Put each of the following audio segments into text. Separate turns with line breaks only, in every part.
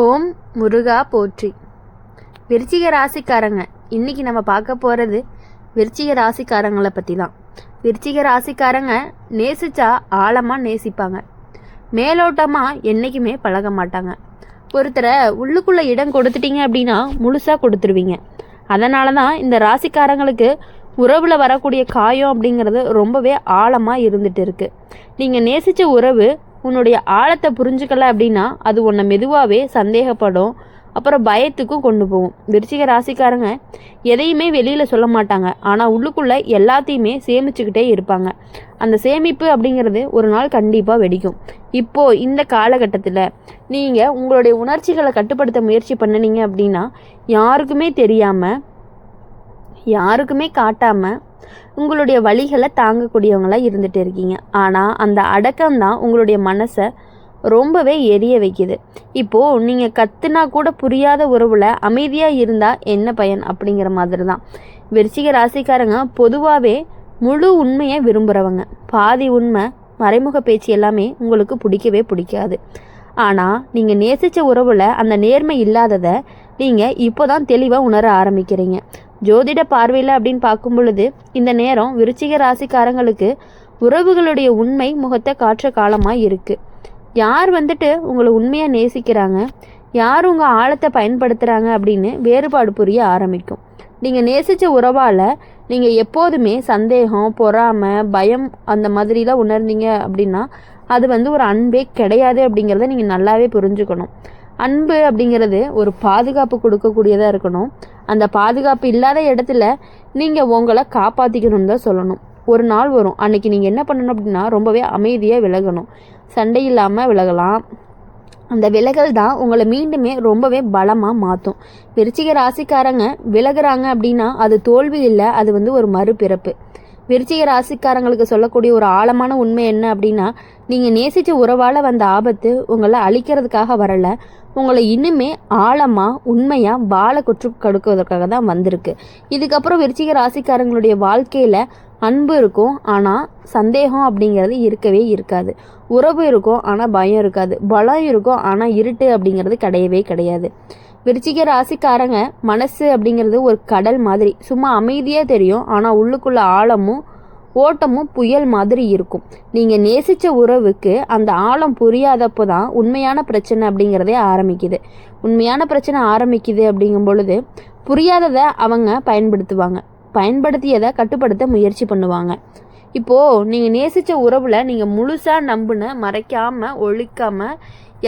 ஓம் முருகா போற்றி. விருச்சிக ராசிக்காரங்க, இன்னைக்கு நம்ம பார்க்க போகிறது விருச்சிக ராசிக்காரங்களை பற்றி தான். விருச்சிக ராசிக்காரங்க நேசிச்சா ஆழமாக நேசிப்பாங்க, மேலோட்டமாக என்றைக்குமே பழக மாட்டாங்க. ஒருத்தரை உள்ளுக்குள்ளே இடம் கொடுத்துட்டீங்க அப்படின்னா முழுசாக கொடுத்துருவீங்க. அதனால தான் இந்த ராசிக்காரங்களுக்கு உறவில் வரக்கூடிய காயம் அப்படிங்கிறது ரொம்பவே ஆழமாக இருந்துட்டு இருக்கு. நீங்கள் நேசித்த உறவு உன்னுடைய ஆழத்தை புரிஞ்சுக்கல அப்படின்னா அது உன்னை மெதுவாகவே சந்தேகப்படும், அப்புறம் பயத்துக்கும் கொண்டு போகும். விருச்சிக ராசிக்காரங்க எதையுமே வெளியில் சொல்ல மாட்டாங்க, ஆனால் உள்ளுக்குள்ளே எல்லாத்தையுமே சேமிச்சுக்கிட்டே இருப்பாங்க. அந்த சேமிப்பு அப்படிங்கிறது ஒரு நாள் கண்டிப்பாக வெடிக்கும். இப்போது இந்த காலகட்டத்தில் நீங்கள் உங்களுடைய உணர்ச்சிகளை கட்டுப்படுத்த முயற்சி பண்ணினீங்க அப்படின்னா யாருக்குமே தெரியாமல், யாருக்குமே காட்டாமல் உங்களுடைய வழிகளை தாங்கக்கூடியவங்களாக இருந்துகிட்டு இருக்கீங்க. ஆனால் அந்த அடக்கம்தான் உங்களுடைய மனசை ரொம்பவே எரிய வைக்குது. இப்போது நீங்கள் கத்துனா கூட புரியாத உறவில் அமைதியாக இருந்தால் என்ன பயன் அப்படிங்கிற மாதிரி தான். விருச்சிக ராசிக்காரங்க பொதுவாகவே முழு உண்மையை விரும்புகிறவங்க. பாதி உண்மை, மறைமுக பேச்சு எல்லாமே உங்களுக்கு பிடிக்கவே பிடிக்காது. ஆனால் நீங்கள் நேசித்த உறவில் அந்த நேர்மை இல்லாததை நீங்கள் இப்போ தான் தெளிவாக உணர ஆரம்பிக்கிறீங்க. ஜோதிட பார்வையில் அப்படின்னு பார்க்கும் பொழுது இந்த நேரம் விருச்சிக ராசிக்காரங்களுக்கு உறவுகளுடைய உண்மை முகத்தை காற்ற காலமாக இருக்குது. யார் உங்களை உண்மையாக நேசிக்கிறாங்க, யார் உங்கள் ஆழத்தை பயன்படுத்துகிறாங்க அப்படின்னு வேறுபாடு புரிய ஆரம்பிக்கும். நீங்கள் நேசித்த உறவால் நீங்கள் எப்போதுமே சந்தேகம், பொறாமை, பயம் அந்த மாதிரிலாம் உணர்ந்தீங்க அப்படின்னா அது ஒரு அன்பே கிடையாது அப்படிங்கிறத நீங்கள் நல்லாவே புரிஞ்சுக்கணும். அன்பு அப்படிங்கிறது ஒரு பாதுகாப்பு கொடுக்கக்கூடியதாக இருக்கணும். அந்த பாதுகாப்பு இல்லாத இடத்துல நீங்கள் உங்களை காப்பாற்றிக்கணும்னு தான் சொல்லணும். ஒரு நாள் வரும், அன்னைக்கு நீங்கள் என்ன பண்ணணும் அப்படின்னா ரொம்பவே அமைதியாக விலகணும். சண்டை இல்லாமல் விலகலாம். அந்த விலகல் தான் உங்களை மீண்டுமே ரொம்பவே பலமாக மாற்றும். விருச்சிக ராசிக்காரங்க விலகுறாங்க அப்படின்னா அது தோல்வி இல்லை, அது ஒரு மறுபிறப்பு. விருச்சிக ராசிக்காரங்களுக்கு சொல்லக்கூடிய ஒரு ஆழமான உண்மை என்ன அப்படின்னா, நீங்கள் நேசித்த உறவால் வந்த ஆபத்து உங்களை அழிக்கிறதுக்காக வரலை, உங்களை இன்னுமே ஆழமாக உண்மையாக வாழ கொற்று கொடுக்குவதற்காக தான் வந்திருக்கு. இதுக்கப்புறம் விருச்சிக ராசிக்காரங்களுடைய வாழ்க்கையில் அன்பு இருக்கும், ஆனால் சந்தேகம் அப்படிங்கிறது இருக்கவே இருக்காது. உறவு இருக்கும், ஆனால் பயம் இருக்காது. பலம் இருக்கும், ஆனால் இருட்டு அப்படிங்கிறது கிடையவே கிடையாது. விருச்சிக ராசிக்காரங்க மனசு அப்படிங்கிறது ஒரு கடல் மாதிரி, சும்மா அமைதியாக தெரியும், ஆனால் உள்ளுக்குள்ள ஆழமும் ஓட்டமும் புயல் மாதிரி இருக்கும். நீங்கள் நேசித்த உறவுக்கு அந்த ஆழம் புரியாதப்போ தான் உண்மையான பிரச்சனை அப்படிங்கிறதே ஆரம்பிக்குது. உண்மையான பிரச்சனை ஆரம்பிக்குது அப்படிங்கும் பொழுது புரியாததை அவங்க பயன்படுத்துவாங்க, பயன்படுத்தியதை கட்டுப்படுத்த முயற்சி பண்ணுவாங்க. இப்போது நீங்கள் நேசித்த உறவில் நீங்கள் முழுசாக நம்பின, மறைக்காமல் ஒழிக்காமல்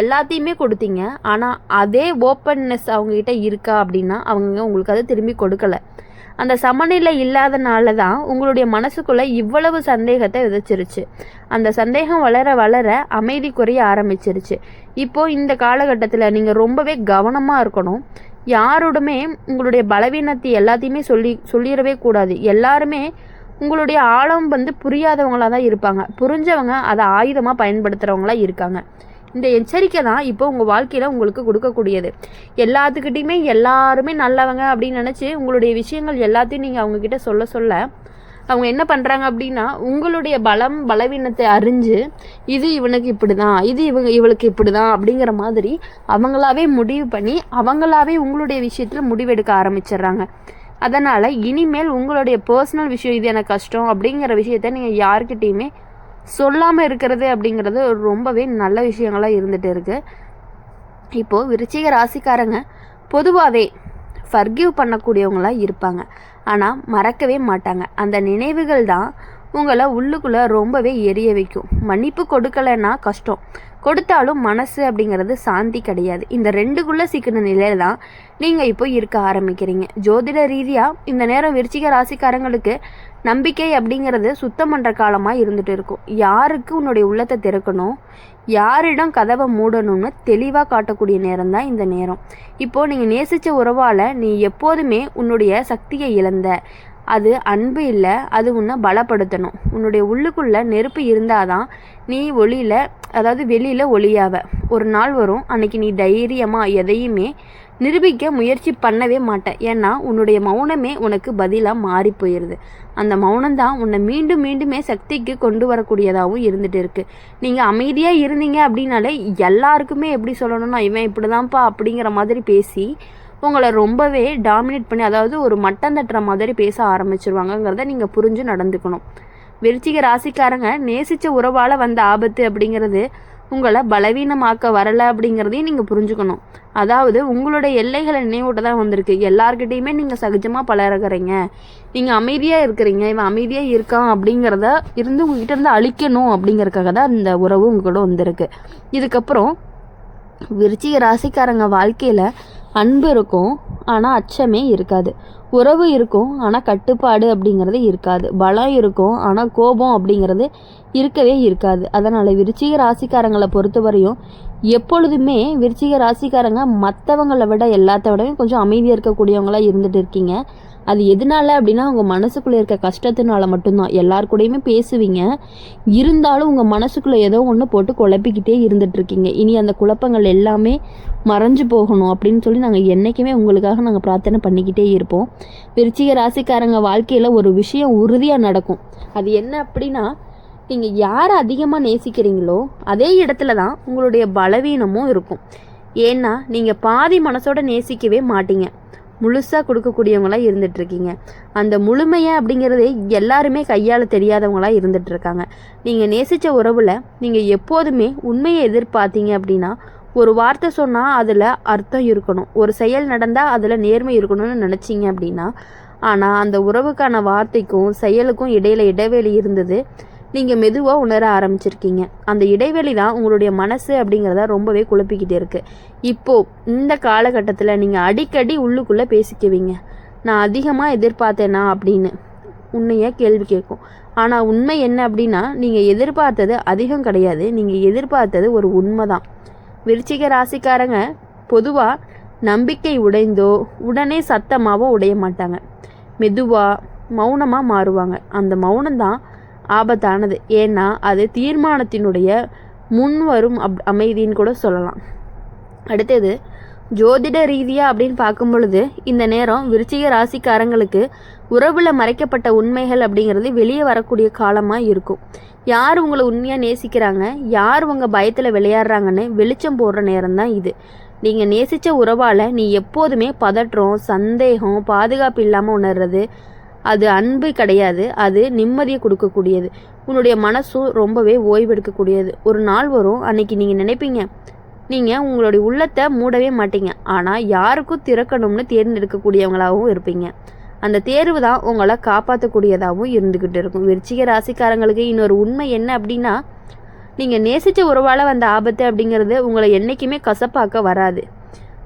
எல்லாத்தையுமே கொடுத்தீங்க. ஆனால் அதே ஓப்பன்னஸ் அவங்கக்கிட்ட இருக்கா அப்படின்னா அவங்க உங்களுக்கு அதை திரும்பி கொடுக்கல. அந்த சமநிலை இல்லாதனால தான் உங்களுடைய மனசுக்குள்ளே இவ்வளவு சந்தேகத்தை விதைச்சிருச்சு. அந்த சந்தேகம் வளர வளர அமைதி குறைய ஆரம்பிச்சிருச்சு. இப்போது இந்த காலகட்டத்தில் நீங்கள் ரொம்பவே கவனமாக இருக்கணும். யாரோடுமே உங்களுடைய பலவீனத்தை எல்லாத்தையுமே சொல்லிடவே கூடாது. எல்லாருமே உங்களுடைய ஆழம் புரியாதவங்களாக தான் இருப்பாங்க, புரிஞ்சவங்க அதை ஆயுதமாக பயன்படுத்துகிறவங்களா இருக்காங்க. இந்த எச்சரிக்கை தான் இப்போ உங்கள் வாழ்க்கையில் உங்களுக்கு கொடுக்கக்கூடியது. எல்லாத்துக்கிட்டையுமே எல்லாருமே நல்லவங்க அப்படின்னு நினச்சி உங்களுடைய விஷயங்கள் எல்லாத்தையும் நீங்கள் அவங்கக்கிட்ட சொல்ல சொல்ல அவங்க என்ன பண்ணுறாங்க அப்படின்னா உங்களுடைய பலவீனத்தை அறிஞ்சு இது இவனுக்கு இப்படி தான், இது இவளுக்கு இப்படி தான் அப்படிங்கிற மாதிரி அவங்களாவே முடிவு பண்ணி அவங்களாவே உங்களுடைய விஷயத்தில் முடிவெடுக்க ஆரம்பிச்சிடுறாங்க. அதனால் இனிமேல் உங்களுடைய பர்சனல் விஷயம், இது எனக்கு கஷ்டம் அப்படிங்கிற விஷயத்த நீங்கள் யாருக்கிட்டேயுமே சொல்லாமல் இருக்கிறது அப்படிங்கிறது ரொம்பவே நல்ல விஷயங்களாக இருந்துகிட்டு இருக்குது. இப்போது விருச்சிக ராசிக்காரங்க பொதுவாகவே ஃபர்கிவ் பண்ணக்கூடியவங்களாக இருப்பாங்க, ஆனால் மறக்கவே மாட்டாங்க. அந்த நினைவுகள் தான் உங்களை உள்ளுக்குள்ளே ரொம்பவே எரிய வைக்கும். மன்னிப்பு கொடுக்கலைன்னா கஷ்டம், கொடுத்தாலும் மனசு அப்படிங்கிறது சாந்தி கிடையாது. இந்த ரெண்டுக்குள்ளே சிக்கின நிலையில தான் நீங்கள் இப்போ இருக்க ஆரம்பிக்கிறீங்க. ஜோதிட ரீதியாக இந்த நேரம் விருச்சிக ராசிக்காரங்களுக்கு நம்பிக்கை அப்படிங்கிறது சுத்தம் பண்ணுற காலமாக இருந்துகிட்டு இருக்கும். யாருக்கு உன்னுடைய உள்ளத்தை திறக்கணும், யாரிடம் கதவை மூடணும்னு தெளிவாக காட்டக்கூடிய நேரம் தான் இந்த நேரம். இப்போது நீங்கள் நேசித்த உறவால் நீ எப்போதுமே உன்னுடைய சக்தியை இழந்த, அது அன்பு இல்லை, அது உன்னை பலப்படுத்தணும். உன்னுடைய உள்ளுக்குள்ளே நெருப்பு இருந்தால் தான் நீ வெளியில் ஒளியாவ. ஒரு நாள் வரும், அன்னைக்கு நீ தைரியமாக எதையுமே நிரூபிக்க முயற்சி பண்ணவே மாட்டேன். ஏன்னா உன்னுடைய மௌனமே உனக்கு பதிலாக மாறி போயிடுது. அந்த மௌனம்தான் உன்னை மீண்டும் மீண்டுமே சக்திக்கு கொண்டு வரக்கூடியதாகவும் இருந்துகிட்டு இருக்குது. நீங்கள் அமைதியாக இருந்தீங்க அப்படின்னாலே எல்லாருக்குமே எப்படி சொல்லணும்னா இவன் இப்படி தான்ப்பா அப்படிங்கிற மாதிரி பேசி உங்களை ரொம்பவே டாமினேட் பண்ணி, அதாவது ஒரு மட்டம் தட்டுற மாதிரி பேச ஆரம்பிச்சிருவாங்கங்கிறத நீங்கள் புரிஞ்சு நடந்துக்கணும். விருச்சிக ராசிக்காரங்க நேசித்த உறவால் வந்த ஆபத்து அப்படிங்கிறது உங்களை பலவீனமாக்க வரலை அப்படிங்கிறதையும் நீங்கள் புரிஞ்சுக்கணும். அதாவது உங்களுடைய எல்லைகளை நினைவூட்ட தான் வந்திருக்கு. எல்லார்கிட்டையுமே நீங்கள் சகஜமாக பழகிறீங்க, நீங்கள் அமைதியாக இருக்கிறீங்க, இவன் அமைதியாக இருக்கான் அப்படிங்கிறத உங்ககிட்ட இருந்து அழிக்கணும் அப்படிங்கிறதுக்காக தான் இந்த உறவு உங்கள்கூட வந்திருக்கு. இதுக்கப்புறம் விருச்சிக ராசிக்காரங்க வாழ்க்கையில் அன்பு இருக்கும், ஆனால் அச்சமே இருக்காது. உறவு இருக்கும், ஆனால் கட்டுப்பாடு அப்படிங்கிறது இருக்காது. பலம் இருக்கும், ஆனால் கோபம் அப்படிங்கிறது இருக்கவே இருக்காது. அதனால் விருச்சிக ராசிக்காரங்களை பொறுத்தவரையும் எப்பொழுதுமே விருச்சிக ராசிக்காரங்க மற்றவங்களை விட எல்லாத்த விடவும் கொஞ்சம் அமைதியாக இருக்கக்கூடியவங்களாக இருந்துகிட்டு இருக்கீங்க. அது எதனால அப்படின்னா உங்கள் மனசுக்குள்ளே இருக்க கஷ்டத்தினால மட்டும்தான். எல்லாருக்கூடையுமே பேசுவீங்க, இருந்தாலும் உங்கள் மனசுக்குள்ளே ஏதோ ஒன்று போட்டு குழப்பிக்கிட்டே இருந்துகிட்ருக்கீங்க. இனி அந்த குழப்பங்கள் எல்லாமே மறைஞ்சு போகணும் அப்படின்னு சொல்லி நாங்கள் என்றைக்குமே உங்களுக்காக நாங்கள் பிரார்த்தனை பண்ணிக்கிட்டே இருப்போம். விருச்சிக ராசிக்காரங்க வாழ்க்கையில் ஒரு விஷயம் உறுதியாக நடக்கும். அது என்ன அப்படின்னா, நீங்கள் யாரை அதிகமாக நேசிக்கிறீங்களோ அதே இடத்துல தான் உங்களுடைய பலவீனமும் இருக்கும். ஏன்னா நீங்கள் பாதி மனசோட நேசிக்கவே மாட்டீங்க, முழுசாக கொடுக்கக்கூடியவங்களாக இருந்துகிட்ருக்கீங்க. அந்த முழுமையை அப்படிங்கிறது எல்லாருமே கையாள தெரியாதவங்களாக இருந்துகிட்ருக்காங்க. நீங்கள் நேசித்த உறவில் நீங்கள் எப்போதுமே உண்மையை எதிர்பார்த்தீங்க அப்படின்னா, ஒரு வார்த்தை சொன்னால் அதில் அர்த்தம் இருக்கணும், ஒரு செயல் நடந்தால் அதில் நேர்மை இருக்கணும்னு நினச்சிங்க அப்படின்னா, ஆனால் அந்த உறவுக்கான வார்த்தைக்கும் செயலுக்கும் இடைவெளி இருந்தது. நீங்கள் மெதுவாக உணர ஆரம்பிச்சிருக்கீங்க. அந்த இடைவெளி தான் உங்களுடைய மனசு அப்படிங்கிறத ரொம்பவே குழப்பிக்கிட்டே இருக்குது. இப்போது இந்த காலகட்டத்தில் நீங்கள் அடிக்கடி உள்ளுக்குள்ளே பேசிக்குவீங்க, நான் அதிகமாக எதிர்பார்த்தேனா அப்படின்னு உன்னைய கேள்வி கேட்கும். ஆனால் உண்மை என்ன அப்படின்னா, நீங்கள் எதிர்பார்த்தது அதிகம் கிடையாது, நீங்கள் எதிர்பார்த்தது ஒரு உண்மை தான். விருச்சிக ராசிக்காரங்க பொதுவாக நம்பிக்கை உடைந்தோ உடனே சத்தமாகவோ உடைய மாட்டாங்க, மெதுவாக மௌனமாக மாறுவாங்க. அந்த மௌனம்தான் ஆபத்தானது. ஏன்னா அது தீர்மானத்தினுடைய முன்வரும் அமைதின்னு கூட சொல்லலாம். அடுத்தது ஜோதிட ரீதியாக அப்படின்னு பார்க்கும் பொழுது இந்த நேரம் விருச்சிக ராசிக்காரங்களுக்கு உறவில் மறைக்கப்பட்ட உண்மைகள் அப்படிங்கிறது வெளியே வரக்கூடிய காலமாக இருக்கும். யார் உங்களை உண்மையாக நேசிக்கிறாங்க, யார் உங்கள் பயத்தில் விளையாடுறாங்கன்னு வெளிச்சம் போடுற நேரம் தான் இது. நீங்கள் நேசித்த உறவால் நீ எப்போதுமே பதற்றம், சந்தேகம், பாதுகாப்பு இல்லாமல் உணர்றது அது அன்பு கிடையாது, அது நிம்மதியை கொடுக்கக்கூடியது. உன்னுடைய மனசும் ரொம்பவே ஓய்வெடுக்கக்கூடியது. ஒரு நாள் வரும், அன்னைக்கு நீங்கள் நினைப்பீங்க நீங்கள் உங்களுடைய உள்ளத்தை மூடவே மாட்டீங்க, ஆனால் யாருக்கும் திறக்கணும்னு தேர்ந்தெடுக்கக்கூடியவங்களாகவும் இருப்பீங்க. அந்த தேர்வு தான் உங்களை காப்பாற்றக்கூடியதாகவும் இருந்துக்கிட்டு இருக்கும். விருச்சிக ராசிக்காரங்களுக்கு இன்னொரு உண்மை என்ன அப்படின்னா, நீங்கள் நேசித்த உறவால் வந்த ஆபத்து அப்படிங்கிறது உங்களை என்றைக்குமே கசப்பாக்க வராது,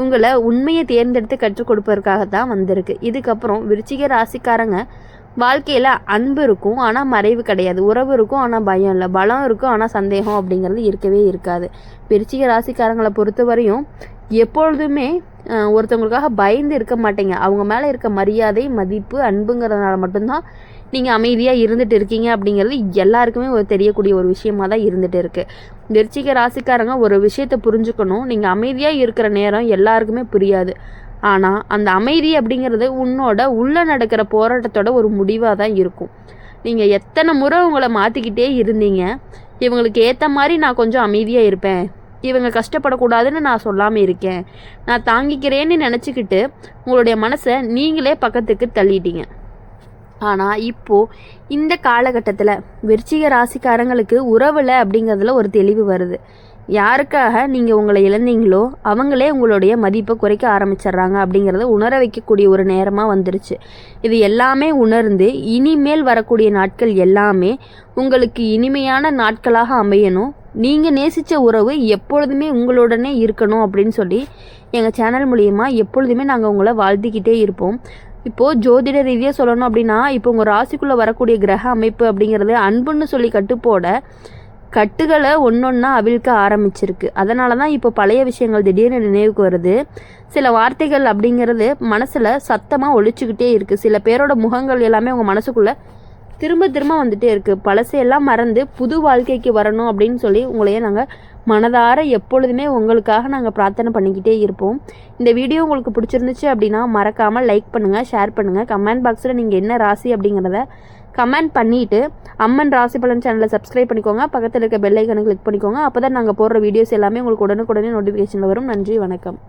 உங்களை உண்மையை தேர்ந்தெடுத்து கற்றுக் கொடுப்பதற்காகத்தான் வந்திருக்கு. இதுக்கப்புறம் விருச்சிக ராசிக்காரங்க வாழ்க்கையில் அன்பு இருக்கும், ஆனால் மறைவு கிடையாது. உறவு இருக்கும், ஆனால் பயம் இல்லை. பலம் இருக்கும், ஆனால் சந்தேகம் அப்படிங்கிறது இருக்கவே இருக்காது. விருச்சிக ராசிக்காரங்களை பொறுத்தவரையும் எப்பொழுதுமே ஒருத்தவங்களுக்காக பயந்து இருக்க மாட்டீங்க. அவங்க மேலே இருக்க மரியாதை, மதிப்பு, அன்புங்கிறதுனால மட்டும்தான் நீங்கள் அமைதியாக இருந்துகிட்டு இருக்கீங்க அப்படிங்கிறது எல்லாருக்குமே தெரியக்கூடிய ஒரு விஷயமாக தான் இருந்துகிட்டு இருக்குது. விருச்சிக ராசிக்காரங்க ஒரு விஷயத்தை புரிஞ்சுக்கணும், நீங்கள் அமைதியாக இருக்கிற நேரம் எல்லாருக்குமே புரியாது, ஆனால் அந்த அமைதி அப்படிங்கிறது உன்னோட உள்ளே நடக்கிற போராட்டத்தோட ஒரு முடிவாக தான் இருக்கும். நீங்கள் எத்தனை முறை உங்களை மாற்றிக்கிட்டே இருந்தீங்க, இவங்களுக்கு ஏற்ற மாதிரி நான் கொஞ்சம் அமைதியாக இருப்பேன், இவங்க கஷ்டப்படக்கூடாதுன்னு நான் சொல்லாமல் இருக்கேன், நான் தாங்கிக்கிறேன்னு நினச்சிக்கிட்டு உங்களுடைய மனசை நீங்களே பக்கத்துக்கு தள்ளிட்டீங்க. ஆனால் இப்போது இந்த காலகட்டத்தில் விருச்சிக ராசிக்காரங்களுக்கு உறவில் அப்படிங்கிறதுல ஒரு தெளிவு வருது. யாருக்காக நீங்கள் உங்களை இழந்தீங்களோ அவங்களே உங்களுடைய மதிப்பை குறைக்க ஆரம்பிச்சிட்றாங்க அப்படிங்கிறத உணர வைக்கக்கூடிய ஒரு நேரமாக வந்துருச்சு. இது எல்லாமே உணர்ந்து இனிமேல் வரக்கூடிய நாட்கள் எல்லாமே உங்களுக்கு இனிமையான நாட்களாக அமையணும். நீங்கள் நேசித்த உறவு எப்பொழுதுமே உங்களுடனே இருக்கணும் அப்படின்னு சொல்லி எங்கள் சேனல் மூலிமா எப்பொழுதுமே நாங்கள் உங்களை வாழ்த்திக்கிட்டே இருப்போம். இப்போது ஜோதிட ரீதியாக சொல்லணும் அப்படின்னா, இப்போ உங்கள் ராசிக்குள்ளே வரக்கூடிய கிரக அமைப்பு அப்படிங்கிறது அன்புன்னு சொல்லி கட்டுப்போட கட்டுகளை ஒன்றொன்னா அவிழ்க்க ஆரம்பிச்சிருக்கு. அதனால தான் இப்போ பழைய விஷயங்கள் திடீர்னு நினைவுக்கு வருது. சில வார்த்தைகள் அப்படிங்கிறது மனசில் சத்தமாக ஒழிச்சுக்கிட்டே இருக்குது. சில பேரோட முகங்கள் எல்லாமே உங்கள் மனசுக்குள்ளே திரும்ப திரும்ப வந்துகிட்டே இருக்குது. பழசையெல்லாம் மறந்து புது வாழ்க்கைக்கு வரணும் அப்படின்னு சொல்லி உங்களையே நாங்கள் மனதார எப்பொழுதுமே உங்களுக்காக நாங்கள் பிரார்த்தனை பண்ணிக்கிட்டே இருப்போம். இந்த வீடியோ உங்களுக்கு பிடிச்சிருந்துச்சு அப்படின்னா மறக்காமல் லைக் பண்ணுங்கள், ஷேர் பண்ணுங்கள். கமெண்ட் பாக்ஸில் நீங்கள் என்ன ராசி அப்படிங்கிறத கமெண்ட் பண்ணிவிட்டு அம்மன் ராசி பலன் சேனலை சப்ஸ்கிரைப் பண்ணிக்கோங்க. பக்கத்தில் இருக்க பெல் ஐக்கனை கிளிக் பண்ணிக்கோங்க. அப்போ தான் நாங்கள் போடுற வீடியோஸ் எல்லாமே உங்களுக்கு உடனுக்குடனே நோட்டிஃபிகேஷனில் வரும். நன்றி, வணக்கம்.